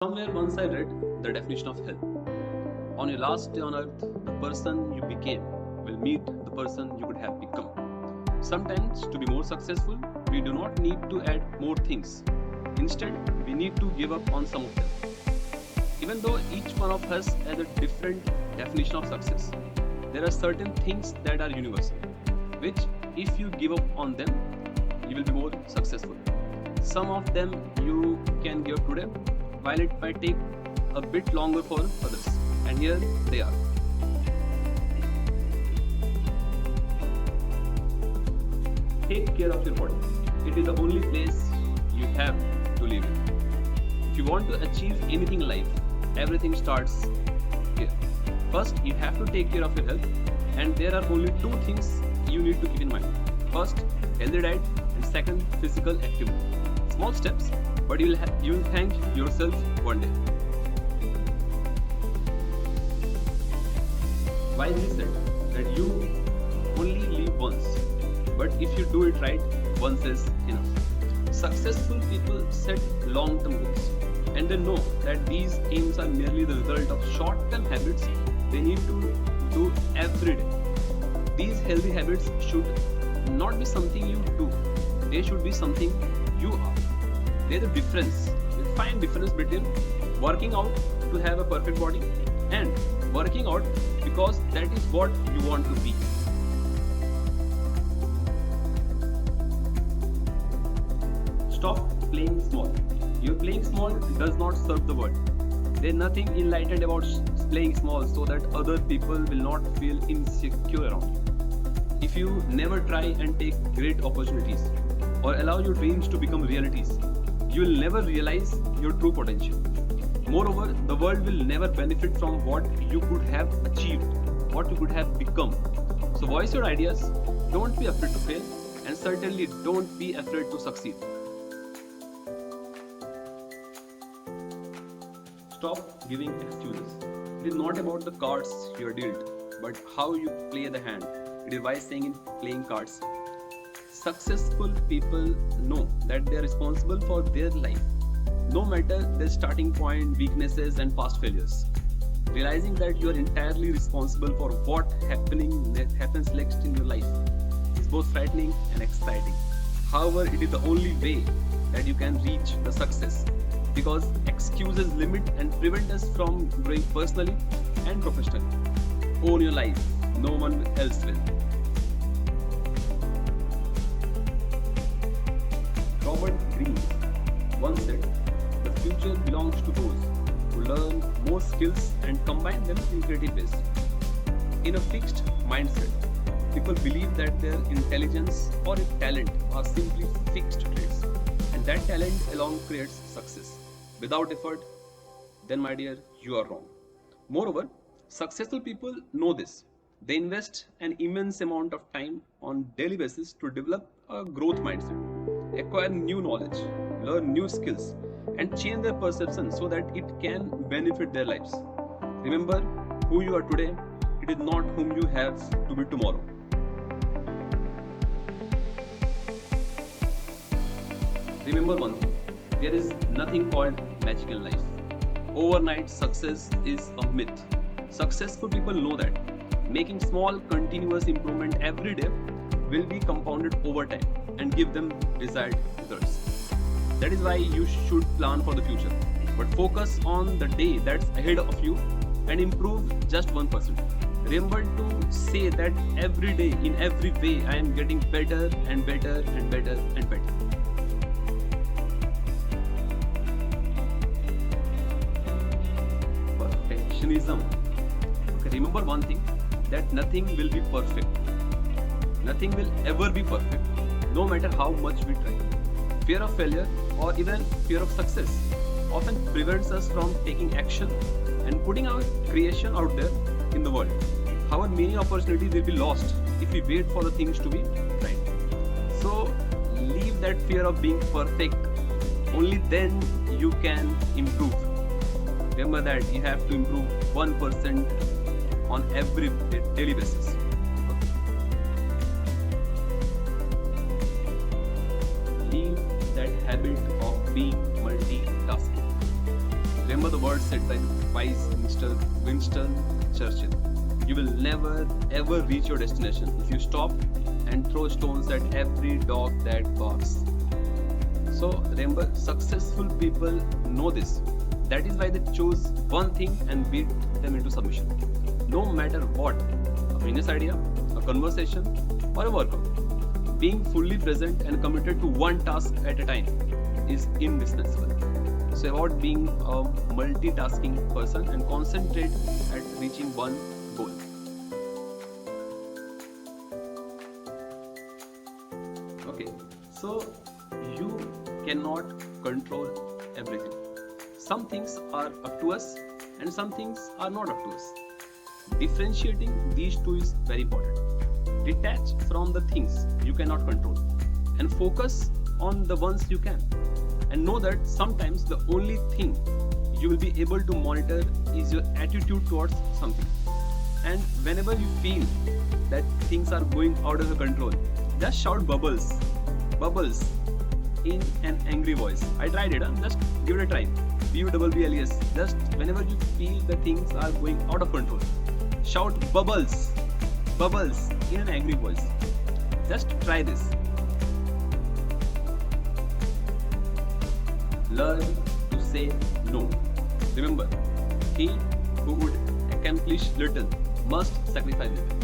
Somewhere once I read the definition of health. On your last day on earth, the person you became will meet the person you could have become. Sometimes, to be more successful, we do not need to add more things. Instead, we need to give up on some of them. Even though each one of us has a different definition of success, there are certain things that are universal, which, if you give up on them, you will be more successful. Some of them you can give today, while it might take a bit longer for others. And here they are. Take care of your body. It is the only place you have to live in. If you want to achieve anything in life, everything starts here. First, you have to take care of your health, and there are only two things you need to keep in mind. First, healthy diet, and second, physical activity. Small steps, but you will thank yourself one day. Wisely said that you only live once, but if you do it right, once is enough. Successful people set long-term goals, and they know that these aims are merely the result of short-term habits they need to do every day. These healthy habits should not be something you do, they should be something you are. There's a difference, a fine difference between working out to have a perfect body and working out because that is what you want to be. Stop playing small. Your playing small does not serve the world. There is nothing enlightened about playing small so that other people will not feel insecure around you. If you never try and take great opportunities or allow your dreams to become realities, you will never realize your true potential. Moreover, the world will never benefit from what you could have achieved, what you could have become. So voice your ideas, don't be afraid to fail, and certainly don't be afraid to succeed. Stop giving excuses. It is not about the cards you are dealt, but how you play the hand. It is wise saying in playing cards. Successful people know that they are responsible for their life, no matter their starting point, weaknesses, and past failures. Realizing that you are entirely responsible for what happens next in your life is both frightening and exciting. However, it is the only way that you can reach the success because excuses limit and prevent us from growing personally and professionally. Own your life, no one else will. Robert Greene once said, "The future belongs to those who learn more skills and combine them in creative ways." In a fixed mindset, people believe that their intelligence or talent are simply fixed traits, and that talent alone creates success. Without effort, then, my dear, you are wrong. Moreover, successful people know this. They invest an immense amount of time on daily basis to develop a growth mindset, acquire new knowledge, learn new skills, and change their perception so that it can benefit their lives. Remember who you are today, it is not whom you have to be tomorrow. Remember one thing, there is nothing called magic in life. Overnight success is a myth. Successful people know that making small continuous improvement every day will be compounded over time and give them desired results. That is why you should plan for the future, but focus on the day that's ahead of you and improve just 1%. Remember to say that every day, in every way, I am getting better and better and better and better. Perfectionism. Okay, remember one thing, that nothing will be perfect. Nothing will ever be perfect, no matter how much we try. Fear of failure or even fear of success often prevents us from taking action and putting our creation out there in the world. However, many opportunities will be lost if we wait for the things to be right. So, leave that fear of being perfect. Only then you can improve. Remember that you have to improve 1% on every daily basis. Leave that habit of being multitasking. Remember the words said by wise Winston Churchill. You will never ever reach your destination if you stop and throw stones at every dog that barks. So remember, successful people know this. That is why they chose one thing and beat them into submission. No matter what, a business idea, a conversation, or a workout, being fully present and committed to one task at a time is indispensable. So about being a multitasking person and concentrate at reaching one goal. Okay, so you cannot control everything. Some things are up to us and some things are not up to us. Differentiating these two is very important. Detach from the things you cannot control and focus on the ones you can. And know that sometimes the only thing you will be able to monitor is your attitude towards something. And whenever you feel that things are going out of your control, just shout bubbles. Bubbles in an angry voice. I tried it, just give it a try. BUBBLES. Just whenever you feel that things are going out of control, shout bubbles. Bubbles in an angry voice. Just try this. Learn to say no. Remember, he who would accomplish little must sacrifice little.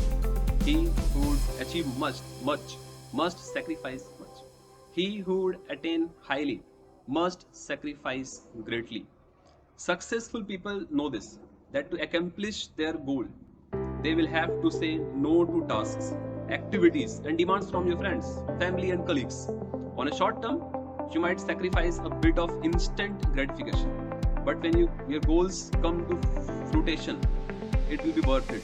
He who would achieve much must sacrifice much. He who would attain highly must sacrifice greatly. Successful people know this, that to accomplish their goal, they will have to say no to tasks, activities, and demands from your friends, family, and colleagues. On a short term, you might sacrifice a bit of instant gratification, but when your goals come to fruition, it will be worth it.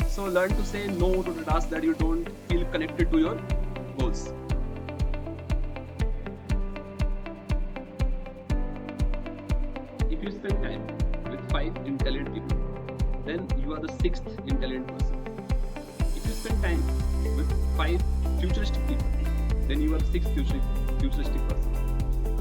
So learn to say no to the tasks that you don't feel connected to your goals. If you spend time with 5 intelligent people, then you are the 6th intelligent person. If you spend time with 5 futuristic people, then you are the 6th futuristic person.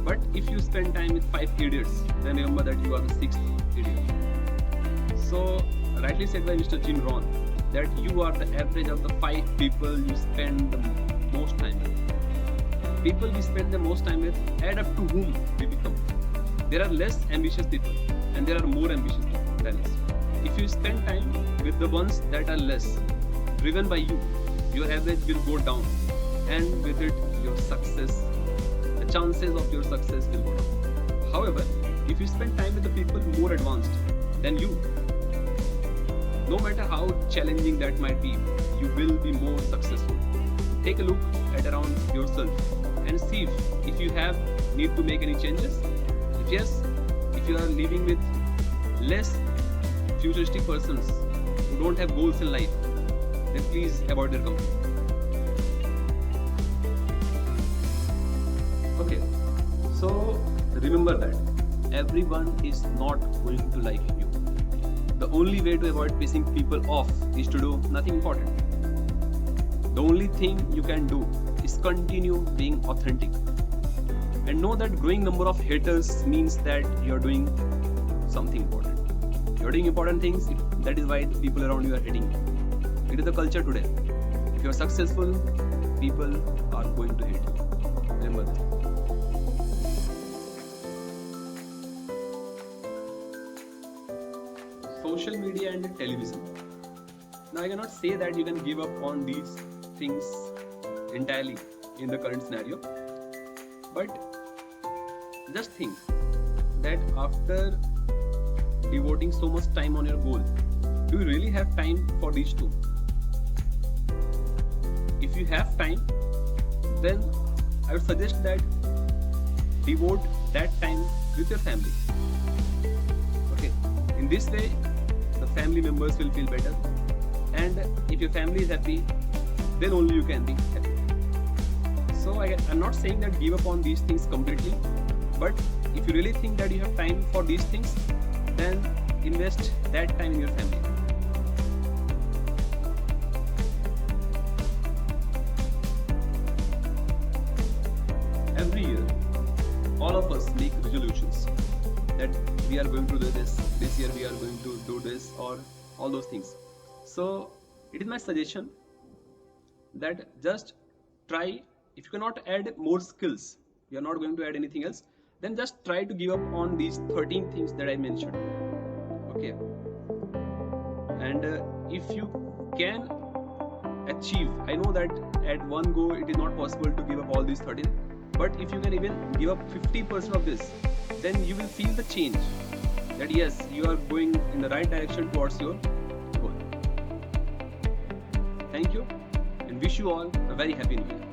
But if you spend time with 5 idiots, then remember that you are the 6th idiot. So, rightly said by Mr. Jim Rohn, that you are the average of the 5 people you spend the most time with. People we spend the most time with add up to whom we become. There are less ambitious people and there are more ambitious people than us. If you spend time with the ones that are less driven by you, your average will go down, and with it, your success, the chances of your success will go down. However, if you spend time with the people more advanced than you, no matter how challenging that might be, you will be more successful. Take a look at around yourself and see if you have need to make any changes. If yes, if you are living with less futuristic persons who don't have goals in life, then please avoid their company. Okay, so remember that everyone is not going to like you. The only way to avoid pissing people off is to do nothing important. The only thing you can do is continue being authentic. And know that growing number of haters means that you're doing something important. You're doing important things, that is why the people around you are hating you. It is the culture today. If you're successful, people are going to hate you. Remember that. Social media and television. Now I cannot say that you can give up on these things entirely in the current scenario, but just think that after devoting so much time on your goal, do you really have time for these two? If you have time, then I would suggest that devote that time with your family. Okay, in this way the family members will feel better, and if your family is happy, then only you can be happy. So I'm not saying that give up on these things completely, but if you really think that you have time for these things, then invest that time in your family. Every year, all of us make resolutions that we are going to do this year we are going to do this, or all those things. So it is my suggestion that just try. If you cannot add more skills, you are not going to add anything else, then just try to give up on these 13 things that I mentioned. Okay. And if you can achieve, I know that at one go it is not possible to give up all these 13, but if you can even give up 50% of this, then you will feel the change, that yes, you are going in the right direction towards your goal. Thank you, and wish you all a very happy new year.